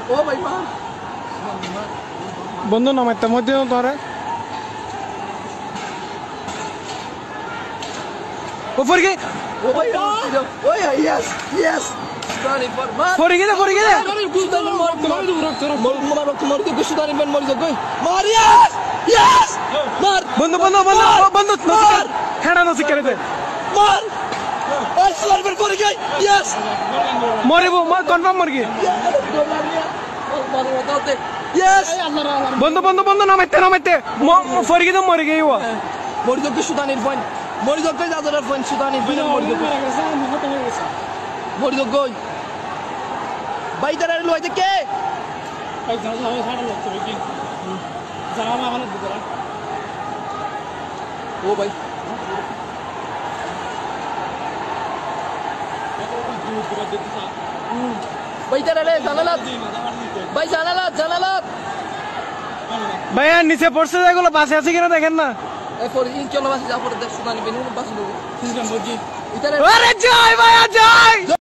ও ভাই মা বন্ধু নামাইতে মধ্যে ধরে উপর কি ও ভাই ওই ইয়েস ইয়েস সুদানি পর মা পড়ে গেলে সুদানি মার তোমার তো সুদানি বেন মরি যাও কই মার ইয়েস ইয়েস মার বন্ধু হেডা নসি করে দে মার ওই সুদানি বেন পড়ে গই ইয়েস মরিব কনফার্ম মরগি ইয়েস বন্ধু নামাইতে পড়ে গেলে মরে গই ও মরি যাও সুদানির পয়েন্ট মরি যাও কই যাদরের পয়েন্ট সুদানির পয়েন্ট মরি যাও কই ভাই তারা লইতে কে ভাই জানা ছাড়া লাগতে হবে কি জানা মা মানে দিরা ও ভাই ভাই তারা রে জানালাত ভাই জানালাত ভাইয়া নিচে পড়ছে এগুলো বাসে আছে কিনা দেখেন না এরপর ইনশাআল্লাহ বাসে যাবো দেখ সুদানি বেন বাসে দেবো আরে জয় ভাইয়া জয়